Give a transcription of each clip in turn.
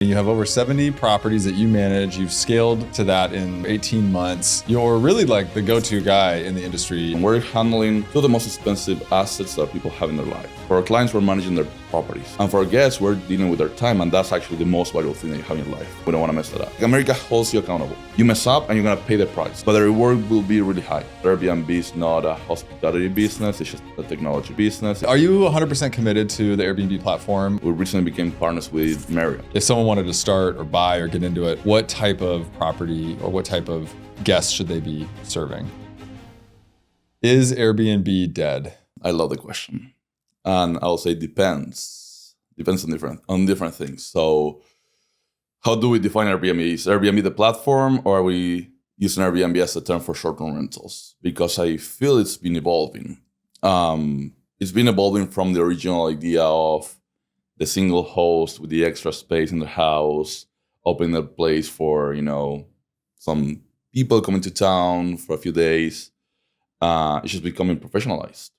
You have over 70 properties that you manage. You've scaled to that in 18 months. You're really like the go-to guy in the industry. And we're handling two of the most expensive assets that people have in their life. For our clients, we're managing their properties. And for our guests, we're dealing with their time, and that's actually the most valuable thing that you have in your life. We don't want to mess that up. America holds you accountable. You mess up and you're going to pay the price, but the reward will be really high. Airbnb is not a hospitality business, it's just a technology business. Are you 100% committed to the Airbnb platform? We recently became partners with Marriott. If someone wanted to start or buy or get into it, what type of property or what type of guests should they be serving? Is Airbnb dead? I love the question. And I'll say depends. Depends on different things. So how do we define Airbnb? Is Airbnb the platform, or are we using Airbnb as a term for short-term rentals? Because I feel it's been evolving. It's been evolving from the original idea of the single host with the extra space in the house, opening a place for, some people coming to town for a few days. It's just becoming professionalized.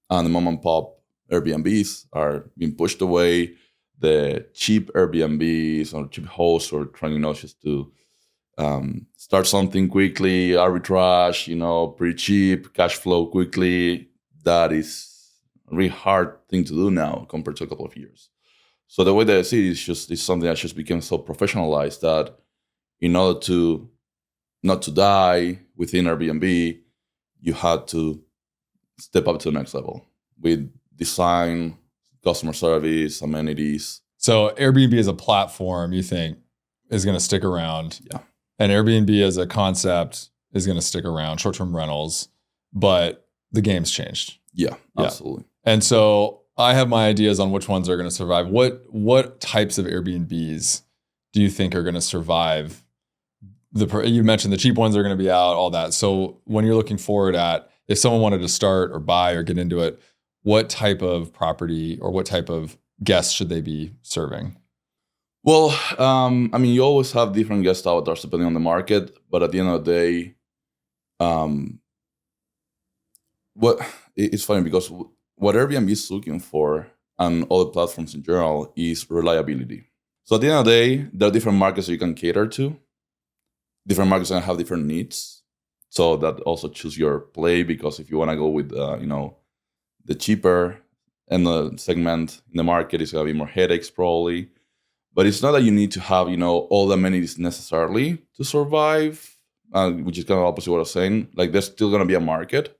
And the mom and pop Airbnbs are being pushed away. The cheap Airbnbs or cheap hosts are trying, just to start something quickly, arbitrage, pretty cheap, cash flow quickly. That is a really hard thing to do now compared to a couple of years. So the way that I see it is something that just became so professionalized that in order to not to die within Airbnb, you had to step up to the next level with design, customer service, amenities. So Airbnb as a platform, you think, is going to stick around. Yeah. And Airbnb as a concept is going to stick around, short-term rentals, but the game's changed. Yeah, absolutely. And so I have my ideas on which ones are going to survive. What types of Airbnbs do you think are going to survive? You mentioned the cheap ones are going to be out, all that. So when you're looking forward at, if someone wanted to start or buy or get into it, what type of property or what type of guests should they be serving? Well, you always have different guest avatars depending on the market, but at the end of the day, it's funny because what Airbnb is looking for, and all the platforms in general, is reliability. So at the end of the day, there are different markets that you can cater to. Different markets can have different needs. So that also choose your play, because if you want to go with, the cheaper and the segment in the market, is going to be more headaches probably. But it's not that you need to have, all the amenities necessarily to survive, which is kind of opposite what I was saying. Like, there's still going to be a market.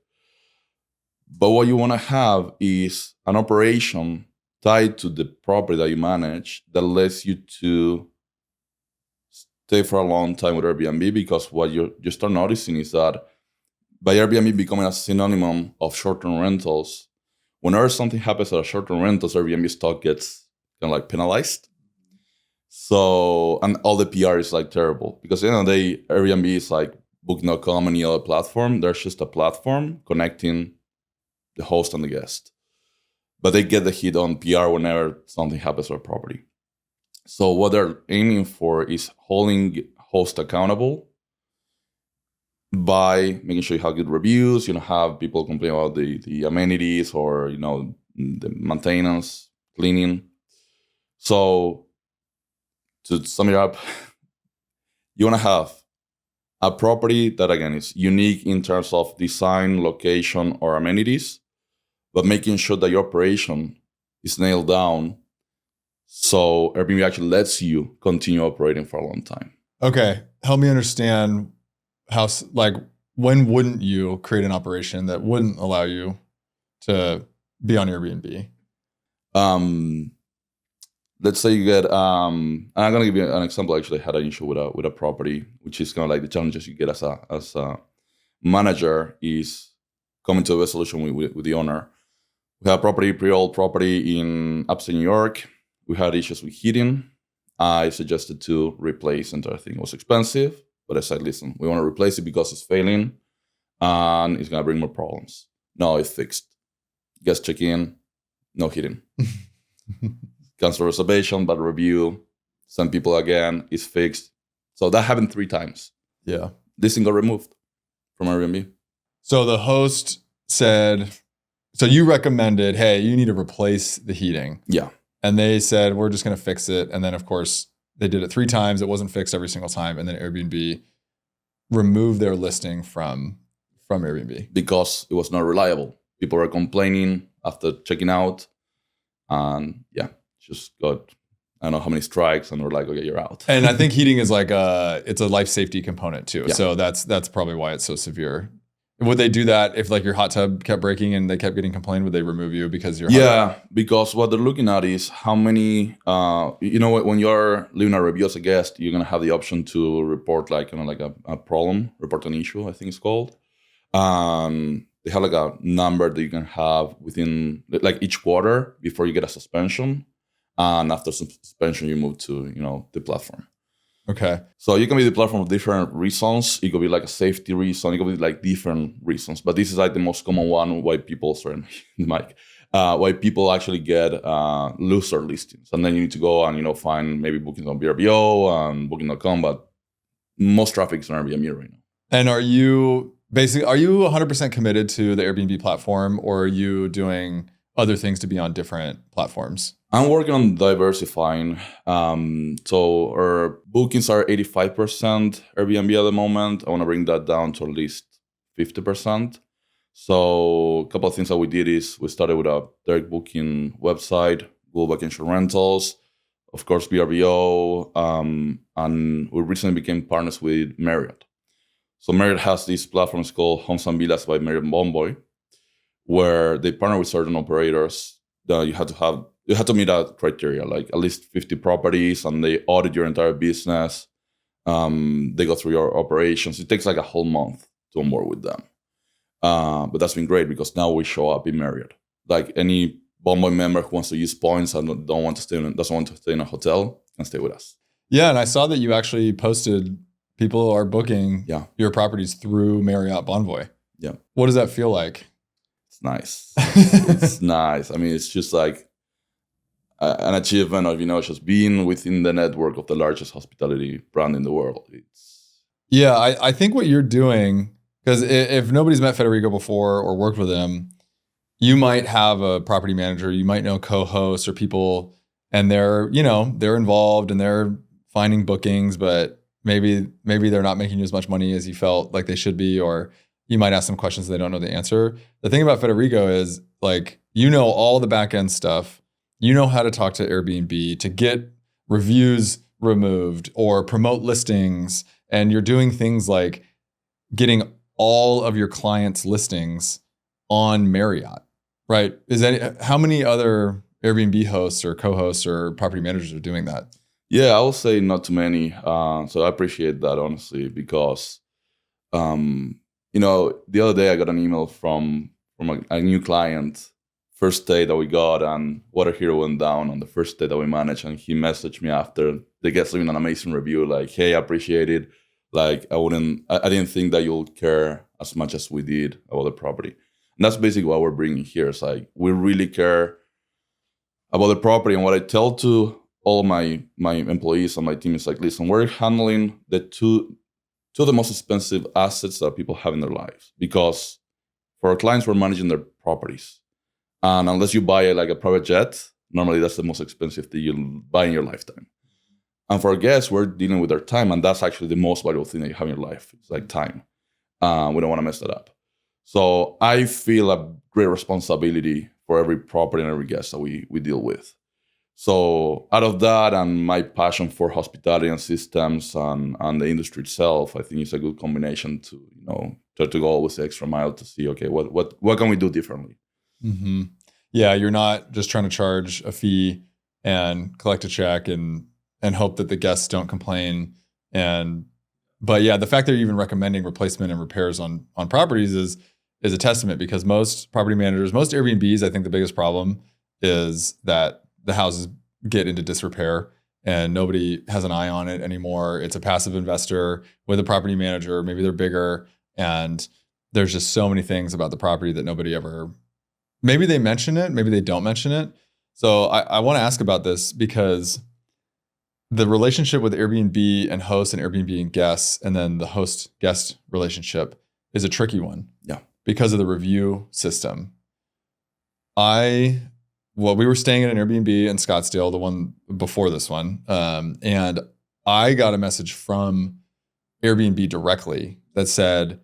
But what you want to have is an operation tied to the property that you manage that lets you to stay for a long time with Airbnb, because what you start noticing is that by Airbnb becoming a synonym of short-term rentals, whenever something happens at a short-term rentals, Airbnb stock gets kind of like penalized. So, and all the PR is like terrible, because at the end of the day, Airbnb is like Book.com, any other platform. There's just a platform connecting the host and the guest. But they get the hit on PR whenever something happens to a property. So what they're aiming for is holding host accountable by making sure you have good reviews, have people complain about the amenities or, the maintenance, cleaning. So to sum it up, you want to have a property that, again, is unique in terms of design, location, or amenities, but making sure that your operation is nailed down so Airbnb actually lets you continue operating for a long time. Okay. Help me understand when wouldn't you create an operation that wouldn't allow you to be on Airbnb? Let's say you get, and I'm going to give you an example. Actually, I had an issue with a property, which is kind of like the challenges you get as a manager is coming to a resolution with the owner. We have pre-owned property in upstate New York. We had issues with heating. I suggested to replace the entire thing. It was expensive, but I said, listen, we want to replace it because it's failing and it's going to bring more problems. No, it's fixed. Guests check in, no heating. Cancel reservation, but review, send people again, it's fixed. So that happened 3 times. Yeah. This thing got removed from Airbnb. So the host said, so you recommended, hey, you need to replace the heating. Yeah. And they said, we're just going to fix it. And then, of course, They did it 3 times. It wasn't fixed every single time. And then Airbnb removed their listing from Airbnb. Because it was not reliable. People were complaining after checking out. And just got, I don't know how many strikes, and we're like, okay, you're out. And I think heating is like it's a life safety component too. Yeah. So that's probably why it's so severe. Would they do that if like your hot tub kept breaking and they kept getting complained? Would they remove you because you're because what they're looking at is how many when you're leaving a review as a guest, you're gonna have the option to report like a problem, report an issue, I think it's called. They have like a number that you can have within like each quarter before you get a suspension, and after suspension you move to the platform. Okay. So you can be the platform for different reasons. It could be like a safety reason. It could be like different reasons. But this is like the most common one why people, why people actually get looser listings. And then you need to go and, find maybe bookings on VRBO and booking.com. But most traffic is on Airbnb right now. And are you 100% committed to the Airbnb platform, or are you doing other things to be on different platforms? I'm working on diversifying. So our bookings are 85% Airbnb at the moment. I want to bring that down to at least 50%. So a couple of things that we did is we started with a direct booking website, Google Vacation Rentals, of course, VRBO, and we recently became partners with Marriott. So Marriott has these platforms called Homes and Villas by Marriott Bonvoy, where they partner with certain operators that you have to meet that criteria, like at least 50 properties, and they audit your entire business. They go through your operations. It takes like a whole month to onboard with them. But that's been great because now we show up in Marriott. Like any Bonvoy member who wants to use points and doesn't want to stay in a hotel can stay with us. Yeah, and I saw that you actually posted people are booking your properties through Marriott Bonvoy. Yeah. What does that feel like? It's nice. It's nice. I mean, it's just like an achievement of, just being within the network of the largest hospitality brand in the world. I think what you're doing, because if nobody's met Federico before or worked with him, you might have a property manager, you might know co-hosts or people, and they're involved and they're finding bookings, but maybe they're not making you as much money as you felt like they should be, or you might ask them questions they don't know the answer. The thing about Federico is like, all the back end stuff. You know how to talk to Airbnb to get reviews removed or promote listings. And you're doing things like getting all of your clients' listings on Marriott, right? How many other Airbnb hosts or co-hosts or property managers are doing that? Yeah, I would say not too many. So I appreciate that, honestly, because, the other day I got an email from a new client, first day that we got, and Water Hero went down on the first day that we managed. And he messaged me after the guest leaving an amazing review, like, hey, I appreciate it. Like, I didn't think that you'll care as much as we did about the property. And that's basically what we're bringing here. It's like, we really care about the property. And what I tell to all my employees and my team is like, listen, we're handling the two of the most expensive assets that people have in their lives. Because for our clients, we're managing their properties. And unless you buy like a private jet, normally that's the most expensive thing you'll buy in your lifetime. And for our guests, we're dealing with their time. And that's actually the most valuable thing that you have in your life. It's like time. We don't want to mess that up. So I feel a great responsibility for every property and every guest that we deal with. So out of that and my passion for hospitality and systems and the industry itself, I think it's a good combination to, try to go always the extra mile to see, okay, what can we do differently? Mm-hmm. Yeah, you're not just trying to charge a fee and collect a check and hope that the guests don't complain. But yeah, the fact that you're even recommending replacement and repairs on properties is a testament, because most property managers, most Airbnbs, I think the biggest problem is that the houses get into disrepair and nobody has an eye on it anymore. It's a passive investor with a property manager. Maybe they're bigger, and there's just so many things about the property that nobody ever, maybe they mention it, maybe they don't mention it. So I want to ask about this, because the relationship with Airbnb and hosts and Airbnb and guests, and then the host-guest relationship is a tricky one. Yeah. Because of the review system. We were staying at an Airbnb in Scottsdale, the one before this one. And I got a message from Airbnb directly that said,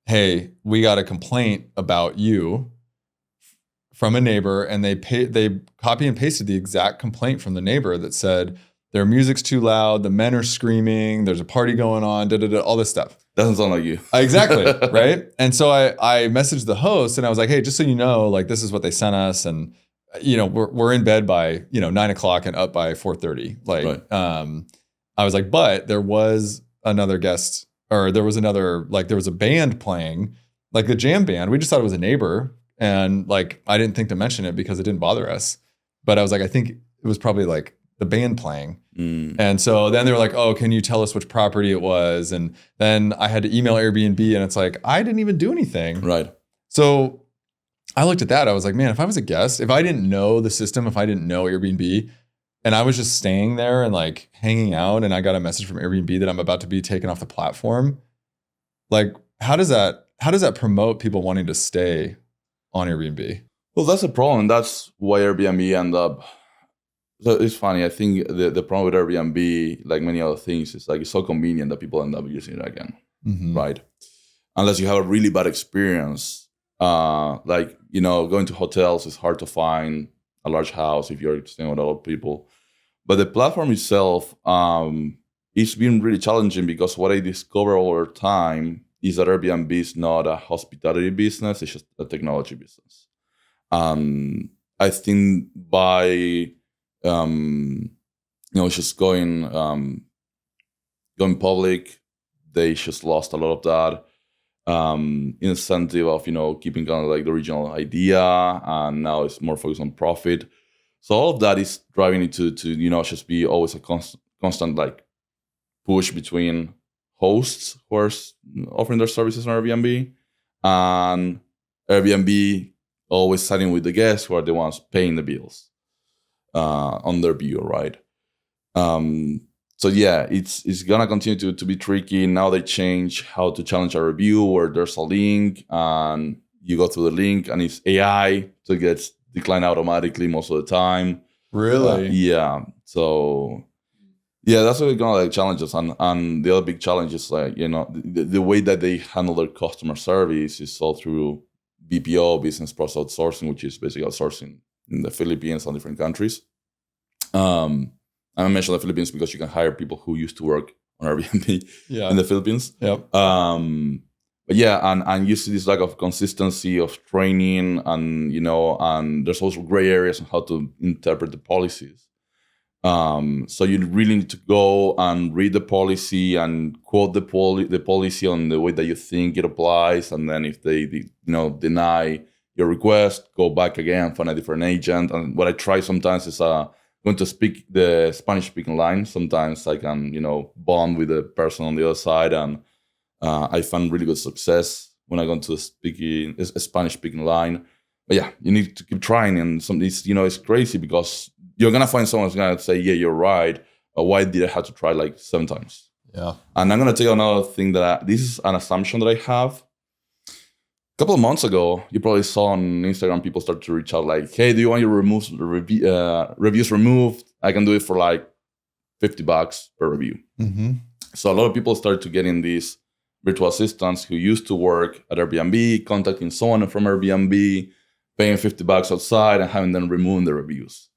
hey, we got a complaint about you from a neighbor, and they copy and pasted the exact complaint from the neighbor that said their music's too loud, the men are screaming, there's a party going on, all this stuff. Doesn't sound like you. Exactly, right? And so I messaged the host and I was like, hey, just so you know, like this is what they sent us, and we're in bed by 9:00 and up by 4:30. Like, right. I was like, but there was another guest, or there was a band playing, like the jam band. We just thought it was a neighbor. And like, I didn't think to mention it because it didn't bother us. But I was like, I think it was probably like the band playing. And so then they were like, oh, can you tell us which property it was? And then I had to email Airbnb, and it's like, I didn't even do anything. Right. So I looked at that. I was like, man, if I was a guest, if I didn't know the system, if I didn't know Airbnb, and I was just staying there and like hanging out, and I got a message from Airbnb that I'm about to be taken off the platform, like, how does that promote people wanting to stay on Airbnb? Well, that's a problem. That's why Airbnb end up. So it's funny. I think the problem with Airbnb, like many other things, is like it's so convenient that people end up using it again, right? Unless you have a really bad experience, like going to hotels is hard to find a large house if you're staying with a lot of people. But the platform itself, it's been really challenging because what I discovered over time is that Airbnb is not a hospitality business; it's just a technology business. I think by just going public, they just lost a lot of that incentive of keeping kind of like the original idea, and now it's more focused on profit. So all of that is driving it to just be always a constant like push between hosts who are offering their services on Airbnb, and Airbnb always siding with the guests who are the ones paying the bills on their view, right? So yeah, it's gonna continue to be tricky. Now they change how to challenge a review, where there's a link and you go through the link and it's AI, so it gets declined automatically most of the time. Really? Yeah. So yeah, that's what we're gonna like challenges, and the other big challenge is like the way that they handle their customer service is all through BPO, business process outsourcing, which is basically outsourcing in the Philippines and different countries. I mentioned the Philippines because you can hire people who used to work on Airbnb in the Philippines. Yep. But yeah, and you see this lack of consistency of training, and and there's also gray areas on how to interpret the policies. So you really need to go and read the policy and quote the policy on the way that you think it applies, and then if they deny your request, go back again, find a different agent. And what I try sometimes is going to speak the Spanish-speaking line. Sometimes I can bond with the person on the other side, and I find really good success when I go to a Spanish-speaking line. But yeah, you need to keep trying, and it's crazy because you're gonna find someone who's gonna say, "Yeah, you're right. But why did I have to try like 7 times?" Yeah. And I'm gonna tell you another thing this is an assumption that I have. A couple of months ago, you probably saw on Instagram people start to reach out like, "Hey, do you want your reviews removed? I can do it for like $50 per review." Mm-hmm. So a lot of people started to get in these virtual assistants who used to work at Airbnb, contacting someone from Airbnb, paying $50 outside, and having them remove the reviews.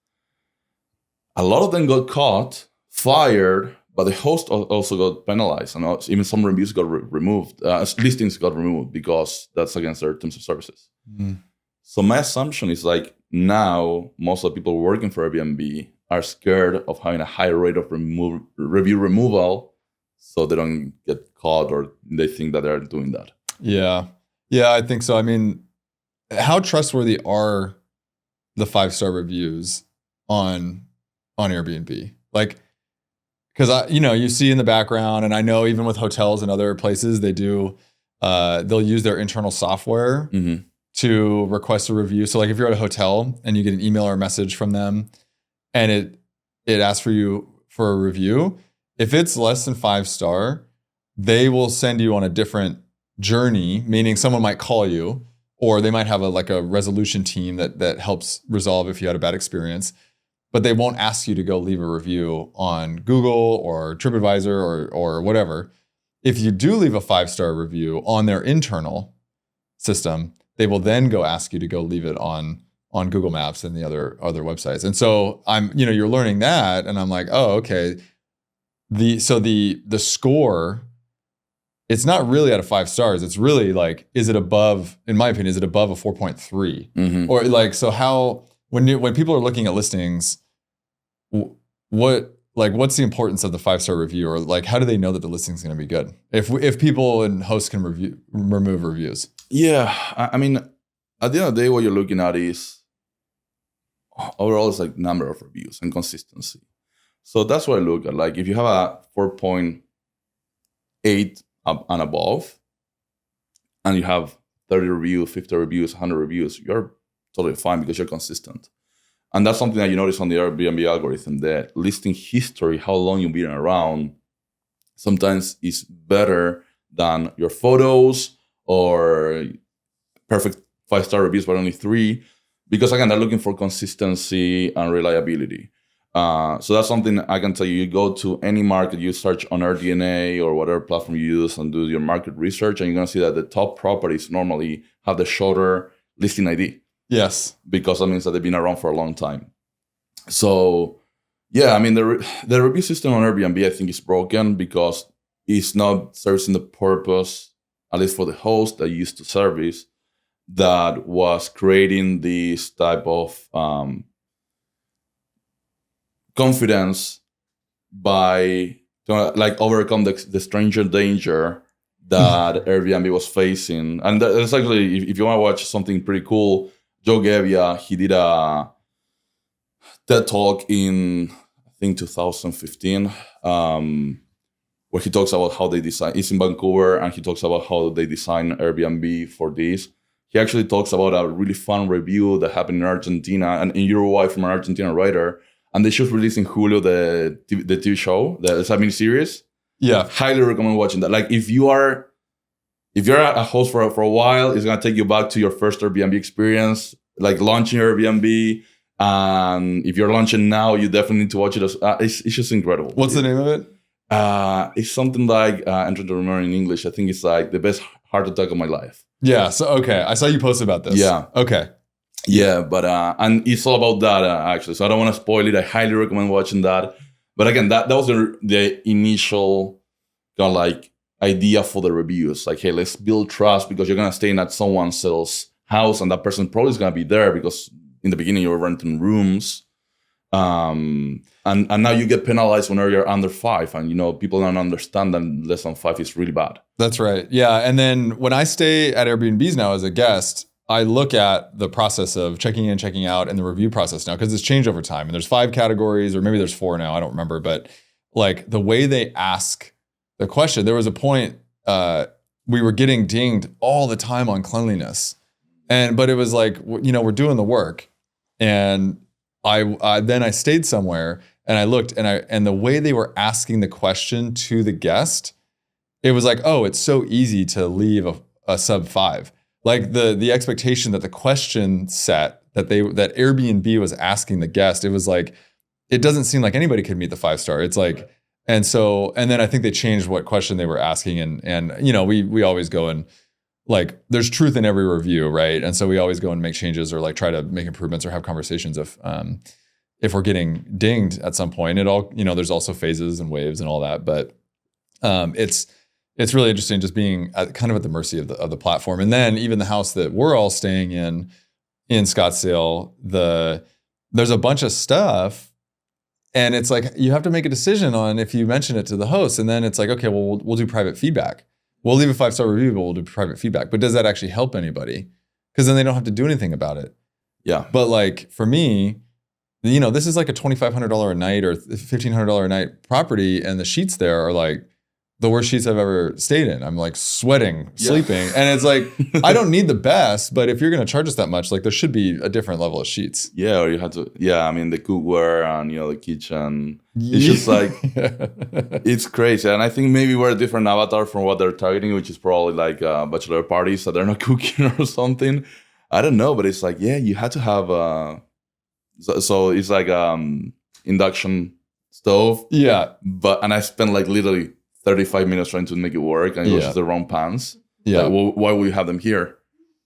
A lot of them got caught, fired, but the host also got penalized, and even some reviews got removed. Listings got removed because that's against their terms of services. Mm. So my assumption is like now most of the people working for Airbnb are scared of having a high rate of review removal, so they don't get caught or they think that they're doing that. Yeah, I think so. I mean, how trustworthy are the 5-star reviews on Airbnb? Like, because you see in the background, and I know even with hotels and other places, they do they'll use their internal software to request a review. So like if you're at a hotel and you get an email or a message from them and it asks for you for a review, if it's less than 5-star, they will send you on a different journey, meaning someone might call you, or they might have a resolution team that helps resolve if you had a bad experience. but they won't ask you to go leave a review on Google or TripAdvisor or whatever. If you do leave a 5-star review on their internal system, they will then go ask you to go leave it on Google Maps and the other websites. And so you're learning that, and I'm like, oh, okay. The score, it's not really out of 5 stars. It's really like, is it above, in my opinion, is it above a 4.3? Mm-hmm. Or like, so how, when people are looking at listings, what's the importance of the 5-star review, or like, how do they know that the listing is going to be good? If people and hosts can remove reviews. Yeah. I mean, at the end of the day, what you're looking at is overall it's like number of reviews and consistency. So that's what I look at. Like if you have a 4.8 up and above, and you have 30 reviews, 50 reviews, 100 reviews, you're totally fine because you're consistent. And that's something that you notice on the Airbnb algorithm, the listing history, how long you've been around, sometimes is better than your photos or perfect 5-star reviews, but only 3. Because again, they're looking for consistency and reliability. So that's something I can tell you. You go to any market, you search on AirDNA or whatever platform you use and do your market research, and you're going to see that the top properties normally have the shorter listing ID. Yes. Because that means that they've been around for a long time. So, yeah, I mean, the review system on Airbnb, I think, is broken because it's not servicing the purpose, at least for the host that used to service, that was creating this type of confidence by like overcome the stranger danger that Airbnb was facing. And that's actually, if you want to watch something pretty cool, Joe Gebbia, he did a TED Talk in, I think, 2015, where he talks about how they design. It's in Vancouver, and he talks about how they design Airbnb for this. He actually talks about a really fun review that happened in Argentina and in Uruguay from an Argentine writer. And they just released in Julio the TV show, the mini-series. Yeah. Highly recommend watching that. Like if you're a host for a while, it's gonna take you back to your first Airbnb experience, like launching your Airbnb. And if you're launching now, you definitely need to watch it. It's just incredible. What's the name of it? It's something like I'm trying to remember in English. I think it's like the best heart attack of my life. Yeah. So okay, I saw you post about this. Yeah. Okay. Yeah, but and it's all about that actually. So I don't want to spoil it. I highly recommend watching that. But again, that was the initial kind of like idea for the reviews. Like, hey, let's build trust because you're gonna stay in at someone else's house, and that person probably is gonna be there because in the beginning you were renting rooms. And now you get penalized whenever you're under 5, and people don't understand that less than 5 is really bad. That's right. Yeah. And then when I stay at Airbnbs now as a guest, I look at the process of checking in, checking out, and the review process now, because it's changed over time. And there's 5 categories, or maybe there's 4 now. I don't remember. But like the way they ask the question, there was a point we were getting dinged all the time on cleanliness, but it was like, we're doing the work, and I stayed somewhere and I looked, and the way they were asking the question to the guest, it was like, oh, it's so easy to leave a sub 5. Like the expectation that the question set that Airbnb was asking the guest, it was like, it doesn't seem like anybody could meet the 5-star. It's like, and then I think they changed what question they were asking, and we always go and like, there's truth in every review, right? And so we always go and make changes or like try to make improvements or have conversations if we're getting dinged at some point. It all, there's also phases and waves and all that, but it's really interesting just being kind of at the mercy of the platform. And then even the house that we're all staying in Scottsdale, there's a bunch of stuff, and it's like you have to make a decision on if you mention it to the host, and then it's like, okay, well, we'll do private feedback. We'll leave a 5-star review, but we'll do private feedback. But does that actually help anybody? Because then they don't have to do anything about it. Yeah. But like for me, this is like a $2,500 a night or $1,500 a night property, and the sheets there are like the worst sheets I've ever stayed in. I'm like sweating, sleeping. And it's like, I don't need the best, but if you're going to charge us that much, like there should be a different level of sheets. Yeah, or you have to, I mean, the cookware and, the kitchen. It's just like, it's crazy. And I think maybe we're a different avatar from what they're targeting, which is probably like bachelor parties that they're not cooking or something. I don't know, but it's like, you had to have So it's like induction stove. Yeah. And I spent like literally 35 minutes trying to make it work, and it was just the wrong pans. Yeah. Like, well, why would you have them here?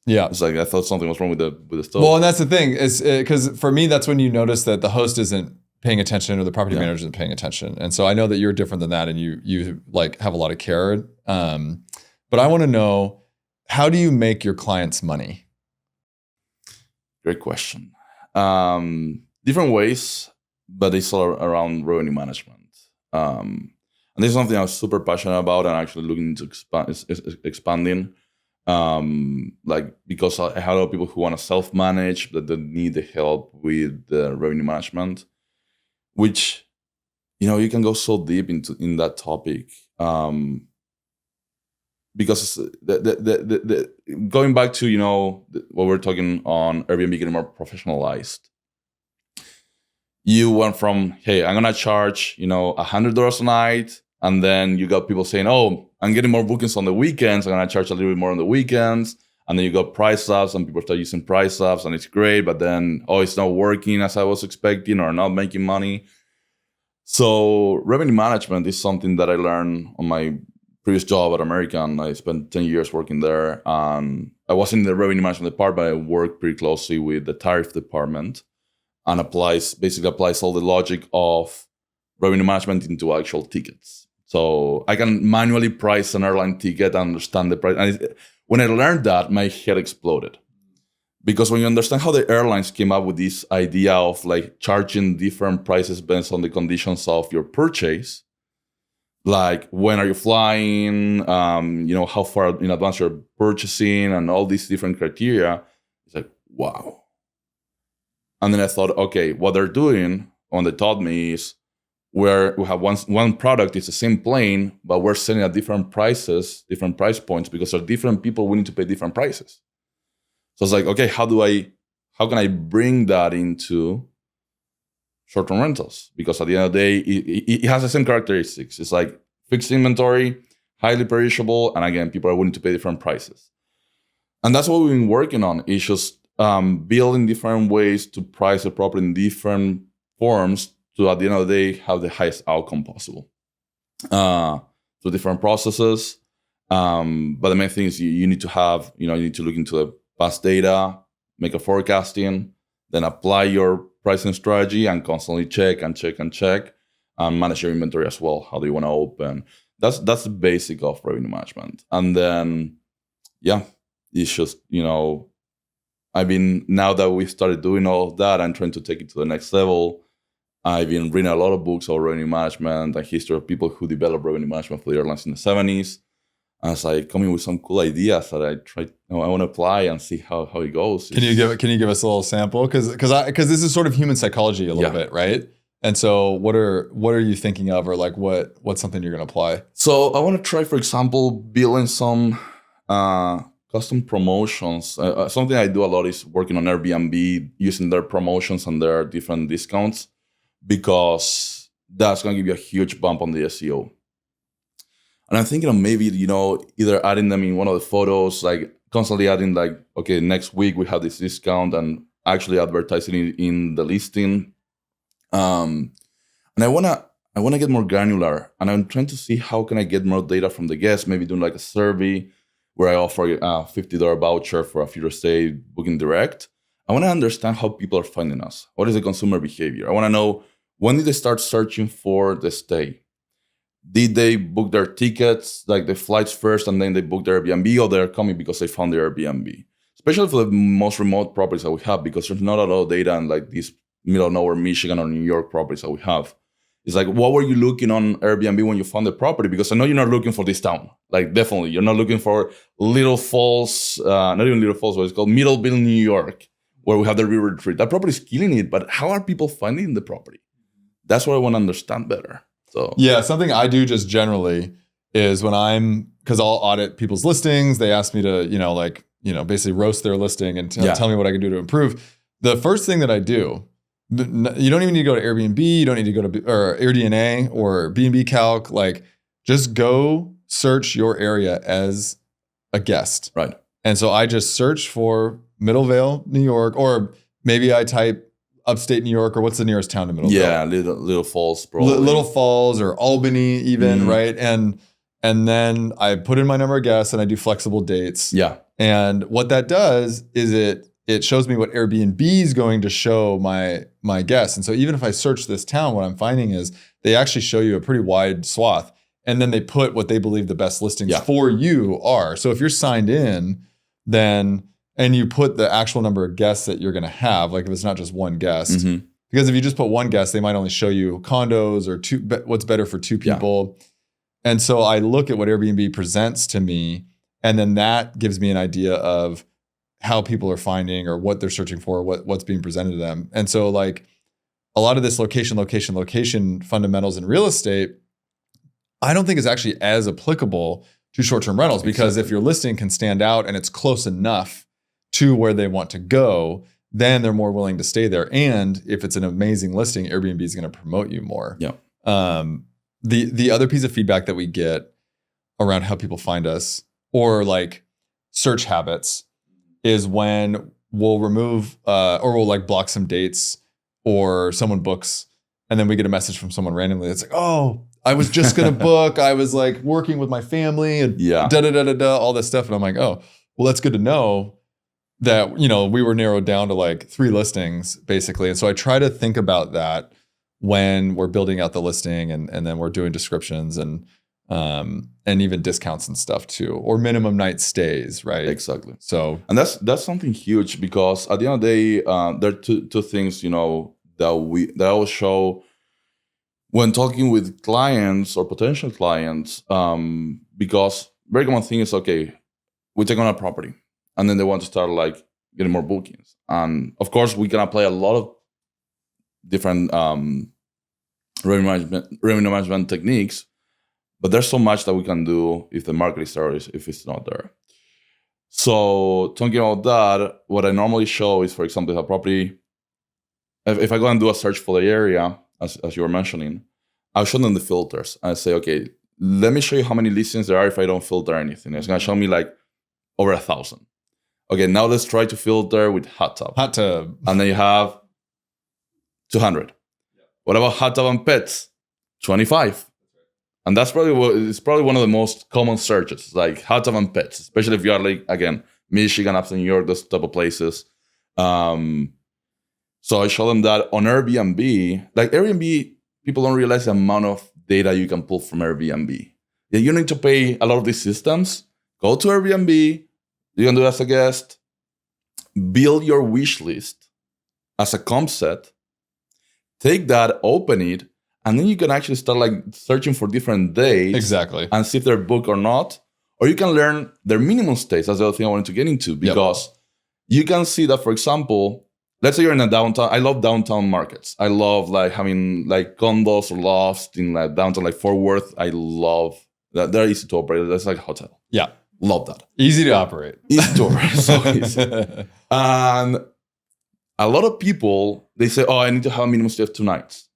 Yeah. It's like I thought something was wrong with the stove. Well, and that's the thing is because for me, that's when you notice that the host isn't paying attention or the property manager isn't paying attention. And so I know that you're different than that, and you like have a lot of care. But I want to know, how do you make your clients money? Great question. Different ways, but it's all around revenue management. And this is something I was super passionate about and actually looking into expanding. Like, because I have a lot of people who want to self-manage, but they need the help with the revenue management, which, you can go so deep in that topic. Because the going back to, what we're talking on Airbnb getting more professionalized, you went from, hey, I'm going to charge, $100 a night. And then you got people saying, oh, I'm getting more bookings on the weekends. I'm going to charge a little bit more on the weekends. And then you got price ups, and people start using price ups, and it's great. But then, it's not working as I was expecting, or not making money. So revenue management is something that I learned on my previous job at American. I spent 10 years working there. And I was in the revenue management department. I worked pretty closely with the tariff department, and basically applies all the logic of revenue management into actual tickets. So I can manually price an airline ticket and understand the price. And when I learned that, my head exploded. Because when you understand how the airlines came up with this idea of like charging different prices based on the conditions of your purchase, like when are you flying, how far in advance you're purchasing, and all these different criteria, it's like, wow. And then I thought, okay, what they're doing, when they taught me, is where we have one product, it's the same plane, but we're selling at different prices, different price points, because there are different people willing to pay different prices. So it's like, okay, how can I bring that into short-term rentals? Because at the end of the day, it has the same characteristics. It's like fixed inventory, highly perishable, and again, people are willing to pay different prices. And that's what we've been working on, is just building different ways to price a property in different forms to, at the end of the day, have the highest outcome possible. So different processes. But the main thing is you need to have, you need to look into the past data, make a forecasting, then apply your pricing strategy and constantly check and manage your inventory as well. How do you want to open? That's the basic of revenue management. And then, it's just, now that we've started doing all of that and trying to take it to the next level, I've been reading a lot of books on revenue management and history of people who developed revenue management for the airlines in the 70s. And it's like coming with some cool ideas that I want to apply and see how it goes. Can you give us a little sample? Because this is sort of human psychology a little bit, right? And so what are you thinking of, or like what's something you're going to apply? So I want to try, for example, building some custom promotions. Something I do a lot is working on Airbnb, using their promotions and their different discounts, because that's going to give you a huge bump on the SEO. And I'm thinking of maybe, either adding them in one of the photos, like constantly adding like, okay, next week we have this discount, and actually advertising it in the listing. And I wanna get more granular, and I'm trying to see how can I get more data from the guests, maybe doing like a survey where I offer a $50 voucher for a future stay booking direct. I want to understand how people are finding us. What is the consumer behavior? I want to know, when did they start searching for the stay? Did they book their tickets, like the flights first, and then they book their Airbnb, or they're coming because they found their Airbnb? Especially for the most remote properties that we have, because there's not a lot of data in like these middle of nowhere Michigan or New York properties that we have. It's like, what were you looking on Airbnb when you found the property? Because I know you're not looking for this town. Like, definitely, you're not looking for Little Falls, not even Little Falls, what it's called, Middleville, New York, where we have the river retreat. That property is killing it, but how are people finding the property? That's what I want to understand better. So yeah, something I do just generally is because I'll audit people's listings. They ask me to, basically roast their listing and tell me what I can do to improve. The first thing that I do, you don't even need to go to Airbnb. You don't need to go to AirDNA or B&B Calc. Like, just go search your area as a guest. Right. And so I just search for Middlevale, New York, or maybe I type upstate New York, or what's the nearest town to Middleville? Yeah, Little Falls, probably. Little Falls or Albany even, right? And then I put in my number of guests and I do flexible dates. Yeah. And what that does is it shows me what Airbnb is going to show my guests. And so even if I search this town, what I'm finding is they actually show you a pretty wide swath. And then they put what they believe the best listings for you are. So if you're signed in, then, and you put the actual number of guests that you're going to have, like if it's not just one guest, because if you just put one guest, they might only show you condos or what's better for two people. Yeah. And so I look at what Airbnb presents to me, and then that gives me an idea of how people are finding or what they're searching for, what's being presented to them. And so like a lot of this location fundamentals in real estate, I don't think is actually as applicable to short-term rentals, because if your listing can stand out and it's close enough to where they want to go, then they're more willing to stay there. And if it's an amazing listing, Airbnb is going to promote you more. Yeah. The other piece of feedback that we get around how people find us, or like search habits, is when we'll remove or we'll like block some dates, or someone books and then we get a message from someone randomly that's like, oh, I was just going to book. I was like working with my family and all this stuff. And I'm like, oh, well, that's good to know that, you know, we were narrowed down to like 3 listings basically. And so I try to think about that when we're building out the listing, and then we're doing descriptions and even discounts and stuff too, or minimum night stays, right? Exactly. So, and that's something huge, because at the end of the day, there are two things, you know, that I will show when talking with clients or potential clients, because very common thing is, okay, we take on a property and then they want to start like getting more bookings. And of course we can apply a lot of different revenue management techniques, but there's so much that we can do if the market is there, if it's not there. So talking about that, what I normally show is, for example, a property, if I go and do a search for the area, as you were mentioning, I'll show them the filters. I say, okay, let me show you how many listings there are if I don't filter anything. It's going to show me like over 1,000. Okay, now let's try to filter with hot tub. Hot tub. And then you have 200. Yeah. What about hot tub and pets? 25. And that's probably one of the most common searches, like hot tub and pets, especially if you are like, again, Michigan, upstate New York, those type of places. So I show them that on Airbnb, like Airbnb, people don't realize the amount of data you can pull from Airbnb. Yeah, you need to pay a lot of these systems. Go to Airbnb, you can do it as a guest, build your wish list as a comp set, take that, open it, and then you can actually start like searching for different days. Exactly. And see if they're booked or not. Or you can learn their minimum stays. That's the other thing I wanted to get into, because you can see that, for example, let's say you're in a downtown. I love downtown markets. I love like having like condos or lofts in like downtown, like Fort Worth. I love that. They're easy to operate. That's like a hotel. Yeah. Love that. Easy to operate. Easy to operate. So easy. And a lot of people, they say, oh, I need to have a minimum stay of 2 nights.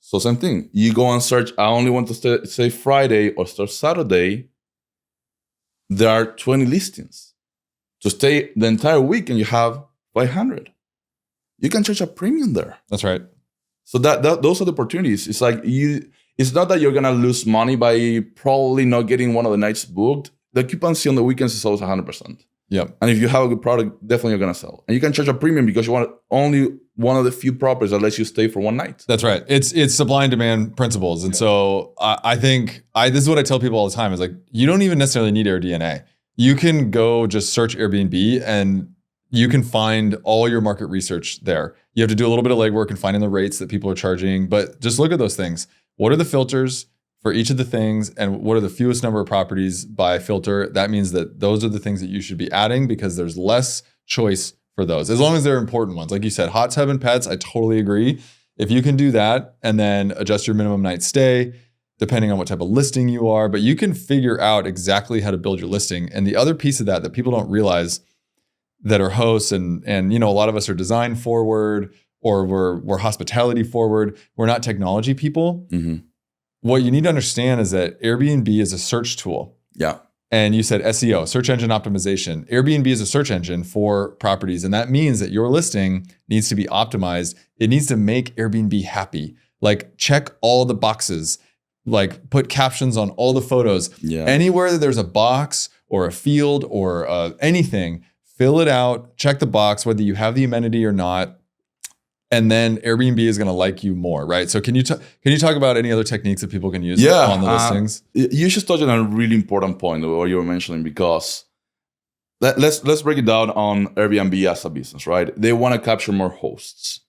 So same thing. You go and search, I only want to stay Friday or start Saturday. There are 20 listings. To stay the entire week and you have 500. You can charge a premium there. That's right. So those are the opportunities. It's like it's not that you're gonna lose money by probably not getting one of the nights booked. The occupancy on the weekends is always 100%. Yep. And if you have a good product, definitely you're gonna sell. And you can charge a premium because you want only one of the few properties that lets you stay for one night. That's right. It's supply and demand principles. And so I think this is what I tell people all the time is like, you don't even necessarily need AirDNA. You can go just search Airbnb and you can find all your market research there. You have to do a little bit of legwork and finding the rates that people are charging, but just look at those things. What are the filters for each of the things, and what are the fewest number of properties by filter? That means that those are the things that you should be adding, because there's less choice for those, as long as they're important ones. Like you said, hot tub and pets, I totally agree. If you can do that and then adjust your minimum night stay, depending on what type of listing you are, but you can figure out exactly how to build your listing. And the other piece of that people don't realize, that are hosts and you know, a lot of us are design forward, or we're hospitality forward. We're not technology people. Mm-hmm. What you need to understand is that Airbnb is a search tool. Yeah. And you said SEO, search engine optimization. Airbnb is a search engine for properties. And that means that your listing needs to be optimized. It needs to make Airbnb happy. Like check all the boxes, like put captions on all the photos. Yeah. Anywhere that there's a box or a field or anything, fill it out, check the box, whether you have the amenity or not. And then Airbnb is going to like you more, right? So can you talk about any other techniques that people can use on the listings? You just touched on a really important point what you were mentioning, because let's break it down on Airbnb as a business, right? They want to capture more hosts.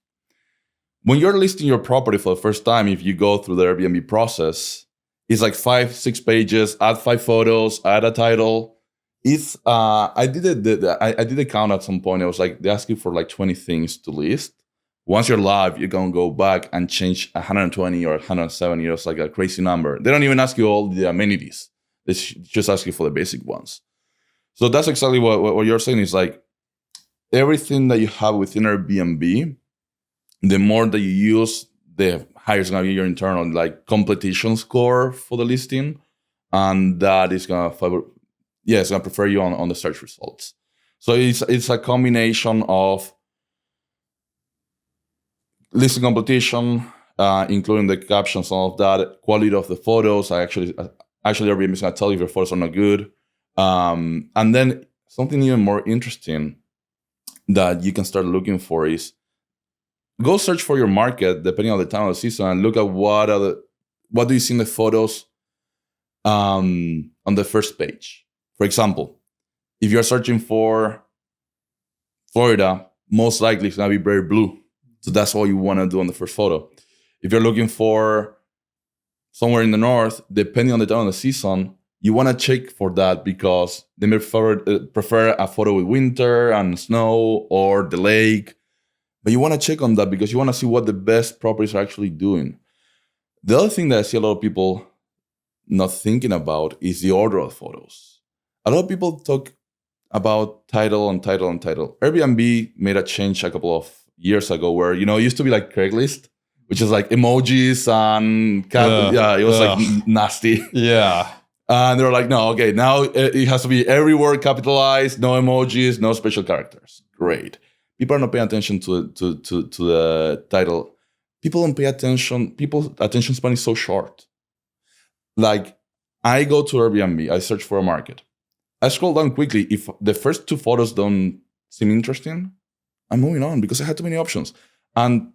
When you're listing your property for the first time, if you go through the Airbnb process, it's like 5-6 pages, add 5 photos, add a title. It's I did a count at some point. It was like they ask you for like 20 things to list. Once you're live, you're going to go back and change 120 or 170. It's like a crazy number. They don't even ask you all the amenities. They just ask you for the basic ones. So that's exactly what you're saying is like everything that you have within Airbnb, the more that you use, the higher is going to be your internal like completion score for the listing. And that is going to it's going to prefer you on the search results. So it's a combination of listing completion, including the captions, all of that, quality of the photos. Actually, Airbnb is going to tell you if your photos are not good. And then something even more interesting that you can start looking for is go search for your market, depending on the time of the season, and look at what do you see in the photos on the first page. For example, if you're searching for Florida, most likely it's going to be very blue. So that's all you want to do on the first photo. If you're looking for somewhere in the north, depending on the time of the season, you want to check for that because they may prefer a photo with winter and snow or the lake. But you want to check on that because you want to see what the best properties are actually doing. The other thing that I see a lot of people not thinking about is the order of photos. A lot of people talk about title and title and title. Airbnb made a change a couple of years ago where, it used to be like Craigslist, which is like emojis and it was like nasty. Yeah. And they're like, no, okay, now it has to be every word capitalized, no emojis, no special characters. Great. People are not paying attention to the title. People don't pay attention. People's attention span is so short. Like, I go to Airbnb, I search for a market. I scroll down quickly. If the first 2 photos don't seem interesting, I'm moving on because I had too many options. And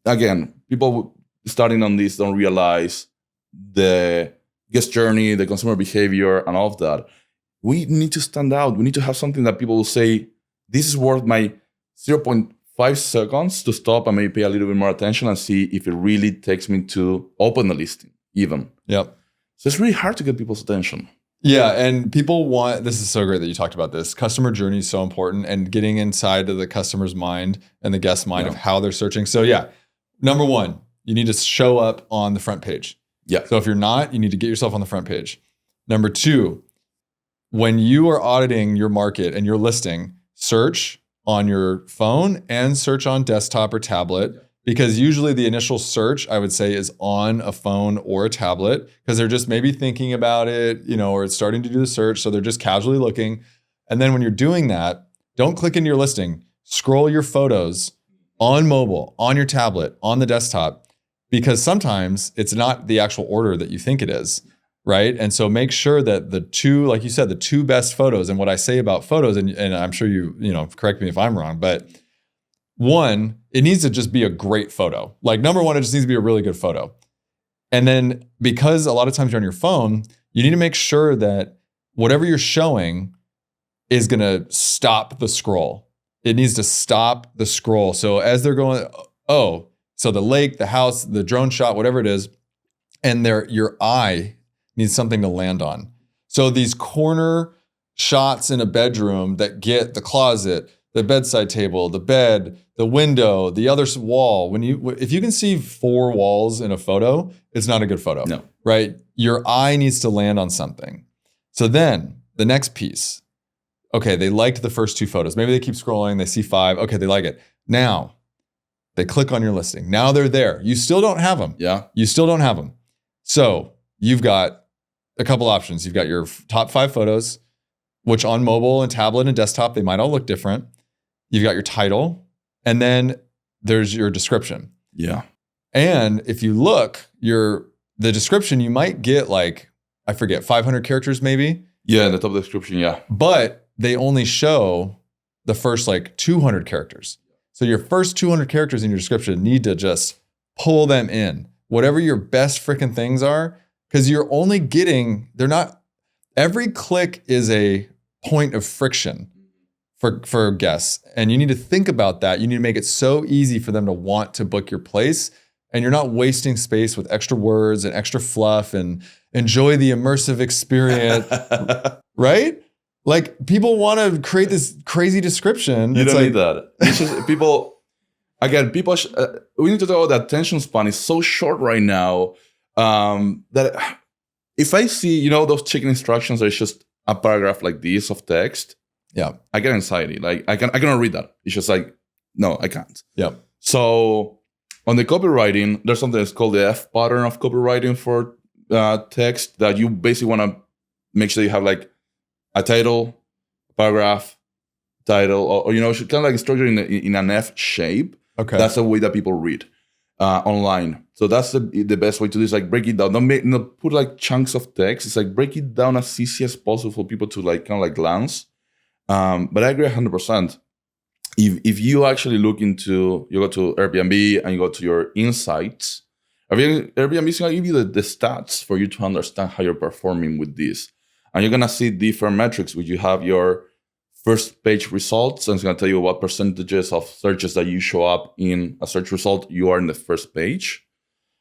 again, people starting on this don't realize the guest journey, the consumer behavior, and all of that. We need to stand out. We need to have something that people will say, this is worth my 0.5 seconds to stop and maybe pay a little bit more attention and see if it really takes me to open the listing even. Yep. So it's really hard to get people's attention. Yeah, and people want, this is so great that you talked about this. Customer journey is so important and getting inside of the customer's mind and the guest's mind of how they're searching. So number 1, you need to show up on the front page. Yeah. So if you're not, you need to get yourself on the front page. Number 2, when you are auditing your market and your listing, search on your phone and search on desktop or tablet. Because usually the initial search, I would say, is on a phone or a tablet because they're just maybe thinking about it, or it's starting to do the search. So they're just casually looking. And then when you're doing that, don't click into your listing. Scroll your photos on mobile, on your tablet, on the desktop, because sometimes it's not the actual order that you think it is, right? And so make sure that the 2, like you said, the 2 best photos, and what I say about photos, and I'm sure you correct me if I'm wrong, but 1, it needs to just be a great photo. Like number 1, it just needs to be a really good photo. And then because a lot of times you're on your phone, you need to make sure that whatever you're showing is going to stop the scroll. It needs to stop the scroll. So as they're going, so the lake, the house, the drone shot, whatever it is, and your eye needs something to land on. So these corner shots in a bedroom that get the closet, the bedside table, the bed, the window, the other wall. If you can see 4 walls in a photo, it's not a good photo. No. Right? Your eye needs to land on something. So then the next piece, okay, they liked the first 2 photos. Maybe they keep scrolling, they see 5. Okay, they like it. Now they click on your listing. Now they're there. You still don't have them. Yeah. You still don't have them. So you've got a couple options. You've got your top 5 photos, which on mobile and tablet and desktop, they might all look different. You've got your title, and then there's your description. Yeah. And if you look, the description, you might get like, I forget, 500 characters maybe. Yeah, in the top description, yeah. But they only show the first like 200 characters. So your first 200 characters in your description need to just pull them in. Whatever your best freaking things are, because you're only getting, every click is a point of friction for guests. And you need to think about that. You need to make it so easy for them to want to book your place. And you're not wasting space with extra words and extra fluff and enjoy the immersive experience, right? Like people want to create this crazy description. You don't need that. It's just people, again, we need to talk about the attention span is so short right now that if I see, those chicken instructions, there's just a paragraph like this of text. Yeah. I get anxiety. Like I cannot read that. It's just like, no, I can't. Yeah. So on the copywriting, there's something that's called the F pattern of copywriting for text that you basically want to make sure you have like a title, paragraph, title, or should kind of like structure in an F shape. Okay. That's the way that people read online. So that's the best way to do is like break it down. Don't put like chunks of text. It's like break it down as easy as possible for people to like kind of like glance. But I agree 100%. If you actually you go to Airbnb and you go to your insights, Airbnb is going to give you the stats for you to understand how you're performing with this. And you're going to see different metrics, which you have your first page results, and it's going to tell you what percentages of searches that you show up in a search result, you are in the first page.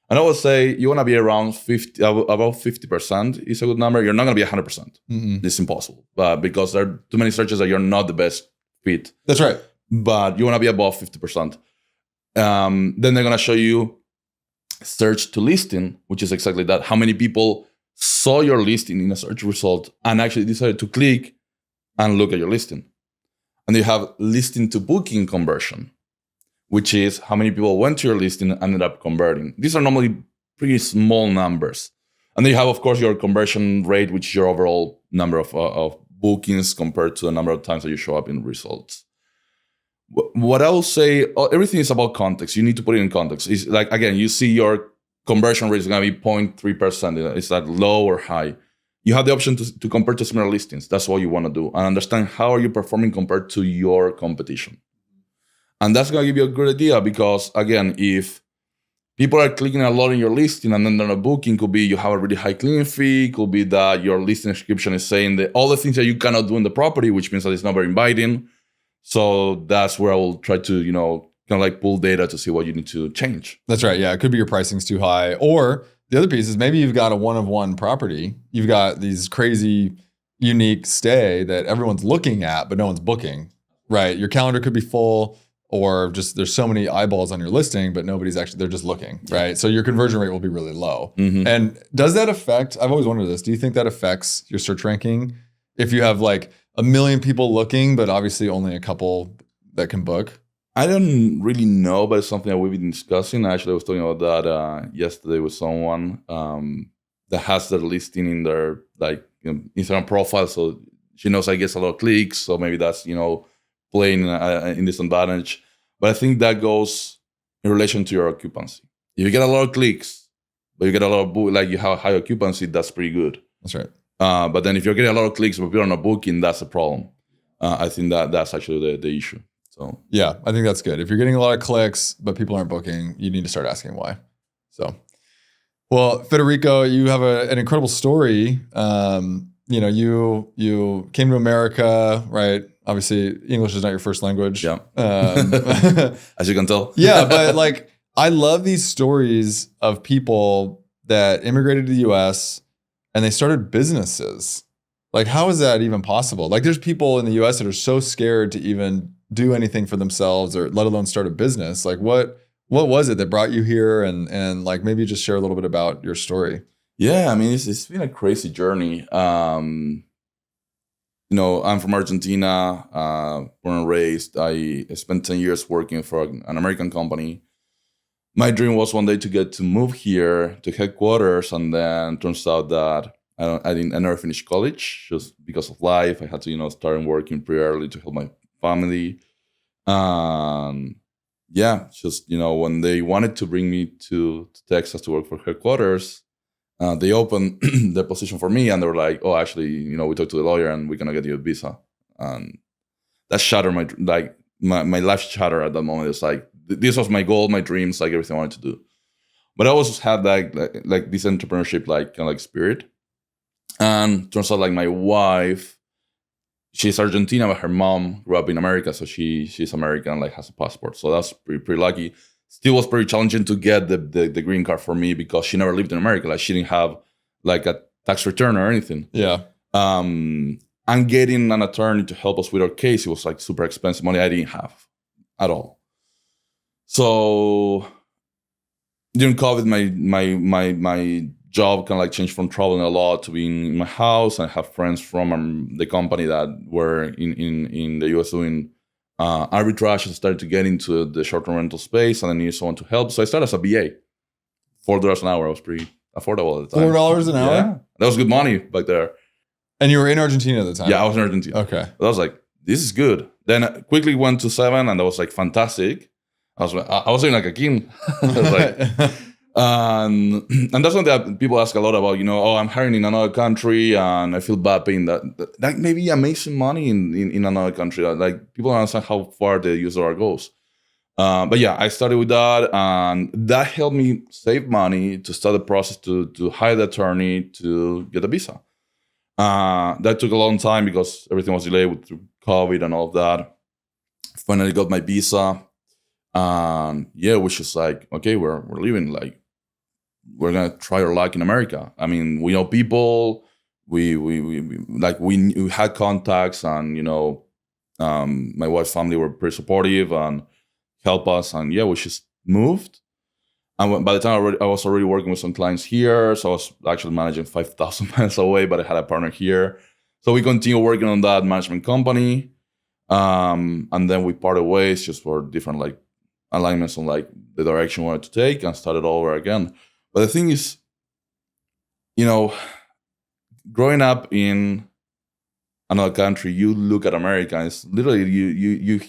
And I would say you want to be around 50, about 50% is a good number. You're not going to be 100%. Mm-mm. It's impossible because there are too many searches that you're not the best fit. That's right. But you want to be above 50%. Then they're going to show you search to listing, which is exactly that. How many people saw your listing in a search result and actually decided to click and look at your listing. And you have listing to booking conversion, which is how many people went to your listing and ended up converting. These are normally pretty small numbers. And then you have, of course, your conversion rate, which is your overall number of bookings compared to the number of times that you show up in results. What I will say, everything is about context. You need to put it in context. It's like, again, you see your conversion rate is going to be 0.3%. Is that low or high? You have the option to compare to similar listings. That's what you want to do. And understand how are you performing compared to your competition. And that's going to give you a good idea because, again, if people are clicking a lot in your listing and then they're not booking, could be you have a really high cleaning fee, could be that your listing description is saying that all the things that you cannot do in the property, which means that it's not very inviting. So that's where I will try to, kind of like pull data to see what you need to change. That's right. Yeah. It could be your pricing's too high. Or the other piece is maybe you've got a one-of-one property. You've got these crazy, unique stay that everyone's looking at, but no one's booking, right? Your calendar could be full or just there's so many eyeballs on your listing, but they're just looking, right? So your conversion rate will be really low. Mm-hmm. And does that affect, I've always wondered this, do you think that affects your search ranking? If you have like 1 million people looking, but obviously only a couple that can book? I don't really know, but it's something that we've been discussing. Actually, I was talking about that yesterday with someone that has their listing in their Instagram profile. So she knows I get a lot of clicks. So maybe that's, playing in disadvantage. But I think that goes in relation to your occupancy. If you get a lot of clicks, but you get a lot of you have high occupancy, that's pretty good. That's right. But then if you're getting a lot of clicks, but people are not booking, that's a problem. I think that's actually the issue. So yeah, I think that's good. If you're getting a lot of clicks, but people aren't booking, you need to start asking why. So, well, Federico, you have an incredible story. You came to America, right? Obviously, English is not your first language. Yeah. As you can tell. Yeah, but I love these stories of people that immigrated to the US and they started businesses. Like, how is that even possible? Like, there's people in the US that are so scared to even do anything for themselves or let alone start a business. Like, what was it that brought you here? And like, maybe just share a little bit about your story. Yeah, I mean, it's been a crazy journey. I'm from Argentina, born and raised. I spent 10 years working for an American company. My dream was one day to get to move here to headquarters, and then turns out that I never finished college just because of life. I had to start working pretty early to help my family. Just when they wanted to bring me to Texas to work for headquarters, they opened the position for me, and they were like, "Oh, actually, we talked to the lawyer, and we're gonna get you a visa." And that shattered my life shattered at that moment. It's like this was my goal, my dreams, like everything I wanted to do. But I always had like this entrepreneurship kind of spirit. And turns out like my wife, she's Argentina, but her mom grew up in America, so she's American, like has a passport. So that's pretty lucky. Still was pretty challenging to get the green card for me because she never lived in America. Like she didn't have like a tax return or anything. Yeah. And getting an attorney to help us with our case, it was like super expensive money I didn't have at all. So during COVID, my job kind of like changed from traveling a lot to being in my house. I have friends from the company that were in the US doing arbitrage and started to get into the short-term rental space, and I needed someone to help. So I started as a BA. $4 an hour was pretty affordable at the time. $4 an hour? Yeah. That was good money back there. And you were in Argentina at the time? Yeah, I was in Argentina. Okay. But I was like, this is good. Then I quickly went to 7, and that was like fantastic. I was feeling like a king. I was like, and that's something that people ask a lot about, I'm hiring in another country and I feel bad paying that may be amazing money in another country. Like people don't understand how far the user goes. But yeah, I started with that, and that helped me save money to start the process to hire the attorney to get a visa. That took a long time because everything was delayed with COVID and all of that. Finally got my visa. And yeah, it was just like, okay, we're leaving. Like, we're gonna try our luck in America. I mean, we know people. We had contacts, and my wife's family were pretty supportive and helped us. And yeah, we just moved. And by the time I was already working with some clients here, so I was actually managing 5,000 miles away, but I had a partner here. So we continued working on that management company, and then we parted ways just for different like alignments on like the direction we wanted to take, and started all over again. But the thing is, growing up in another country, you look at America, and it's literally you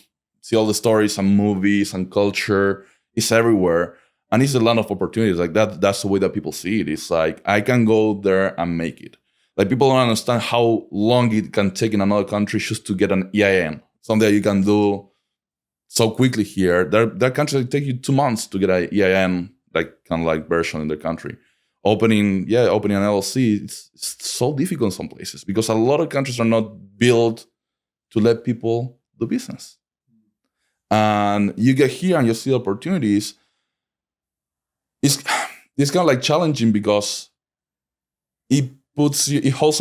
see all the stories and movies and culture. It's everywhere, and it's a land of opportunities. Like that's the way that people see it. It's like I can go there and make it. Like people don't understand how long it can take in another country just to get an EIN, something that you can do so quickly here. There are countries that take you 2 months to get an EIN, like kind of like version in their country. Opening an LLC, it's so difficult in some places because a lot of countries are not built to let people do business. And you get here and you see opportunities. It's kind of like challenging because it holds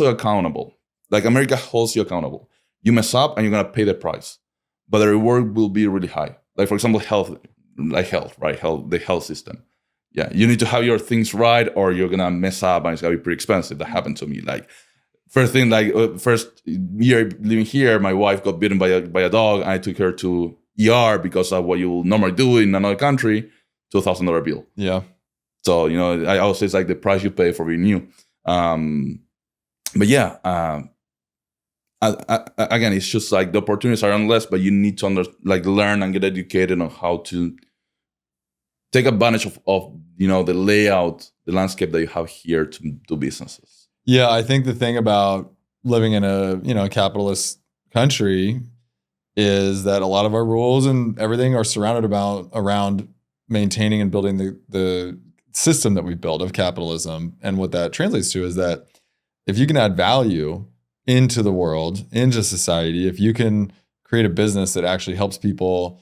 you accountable. Like America holds you accountable. You mess up and you're gonna pay the price, but the reward will be really high. Like for example, health, right? The health system. Yeah, you need to have your things right, or you're gonna mess up, and it's gonna be pretty expensive. That happened to me. Like first year living here, my wife got bitten by a dog, and I took her to ER because of what you normally do in another country, $2,000 bill. Yeah. So I always say it's like the price you pay for being new. But yeah, again, it's just like the opportunities are endless, but you need to learn and get educated on how to take advantage of the layout, the landscape that you have here to do businesses. Yeah, I think the thing about living in a capitalist country is that a lot of our rules and everything are surrounded around maintaining and building the system that we've built of capitalism. And what that translates to is that if you can add value into the world, into society, if you can create a business that actually helps people,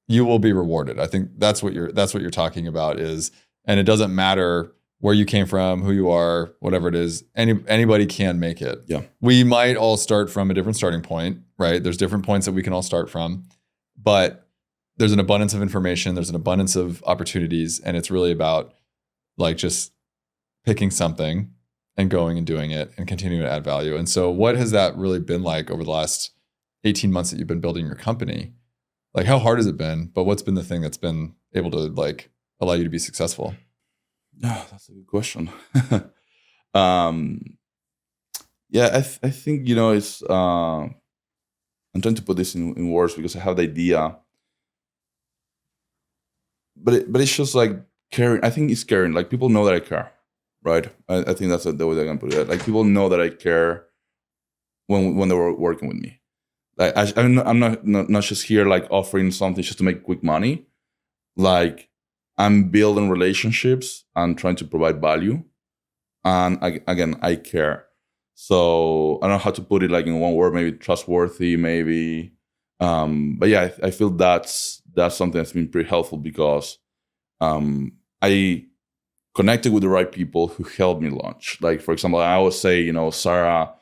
you will be rewarded. I think that's what you're talking about is, and it doesn't matter where you came from, who you are, whatever it is, anybody can make it. Yeah. We might all start from a different starting point, right? There's different points that we can all start from, but there's an abundance of information, there's an abundance of opportunities, and it's really about like just picking something and going and doing it and continuing to add value. And so what has that really been like over the last 18 months that you've been building your company? Like how hard has it been? But what's been the thing that's been able to like allow you to be successful? Yeah, that's a good question. I Yeah, I think, it's, I'm trying to put this in words because I have the idea, but it's just like caring. I think it's caring. Like people know that I care, right? I think that's the way I can put it. Like people know that I care when they were working with me. Like I'm not just here like offering something just to make quick money. Like I'm building relationships and trying to provide value. And I care. So I don't know how to put it like in one word, maybe trustworthy, maybe. But yeah, I feel that's something that's been pretty helpful because I connected with the right people who helped me launch. Like, for example, I always say, Sarah,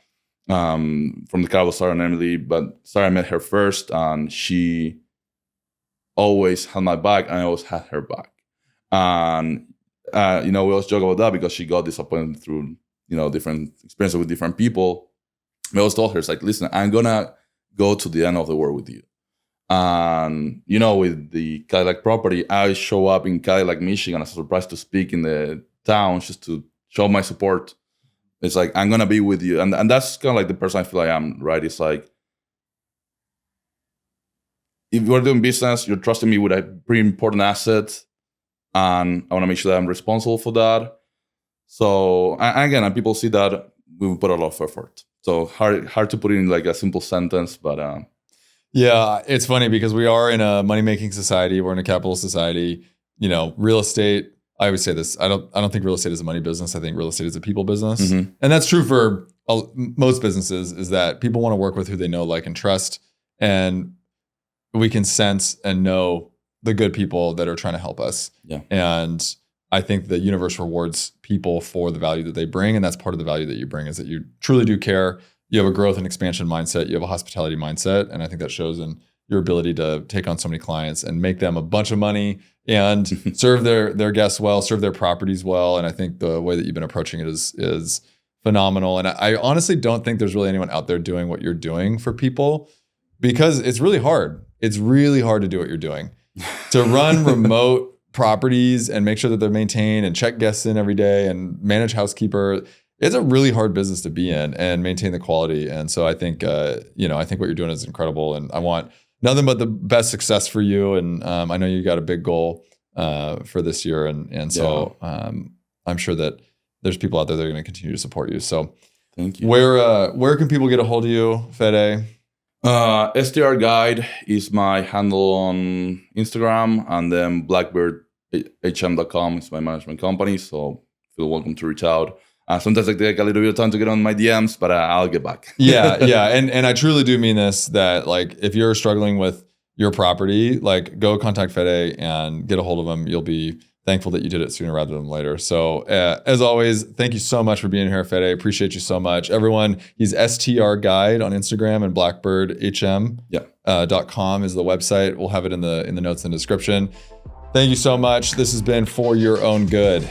from the Cabo, Sarah and Emily, but Sarah, I met her first and she always had my back and I always had her back. And, we always joke about that because she got disappointed through, different experiences with different people. I always told her, it's like, listen, I'm going to go to the end of the world with you. And, with the Cadillac property, I show up in Cadillac, Michigan as a surprise to speak in the town just to show my support. It's like, I'm going to be with you. And that's kind of like the person I feel I am, right? It's like, if you're doing business, you're trusting me with a pretty important asset. And I want to make sure that I'm responsible for that. So, and people see that we put a lot of effort. So hard to put in like a simple sentence, but... Yeah, it's funny because we are in a money-making society. We're in a capitalist society. Real estate. I always say this. I don't think real estate is a money business. I think real estate is a people business, and that's true for most businesses. Is that people want to work with who they know, like, and trust, and we can sense and know the good people that are trying to help us. Yeah, and I think the universe rewards people for the value that they bring, and that's part of the value that you bring is that you truly do care. You have a growth and expansion mindset. You have a hospitality mindset. And I think that shows in your ability to take on so many clients and make them a bunch of money and serve their guests well, serve their properties well. And I think the way that you've been approaching it is phenomenal. And I honestly don't think there's really anyone out there doing what you're doing for people because it's really hard. It's really hard to do what you're doing. To run remote properties and make sure that they're maintained and check guests in every day and manage housekeeper. It's a really hard business to be in and maintain the quality. And so I think, I think what you're doing is incredible. And I want nothing but the best success for you. And I know you got a big goal for this year. And so I'm sure that there's people out there that are going to continue to support you. So thank you. Where can people get a hold of you, Fede? STR Guide is my handle on Instagram. And then BlackbirdHM.com is my management company. So feel welcome to reach out. Sometimes I take a little bit of time to get on my DMs, but I'll get back. Yeah. And I truly do mean this, that like, if you're struggling with your property, like go contact Fede and get a hold of him. You'll be thankful that you did it sooner rather than later. So as always, thank you so much for being here, Fede. Appreciate you so much. Everyone, he's STR Guide on Instagram and BlackbirdHM.com is the website. We'll have it in the notes in the description. Thank you so much. This has been For Your Own Good.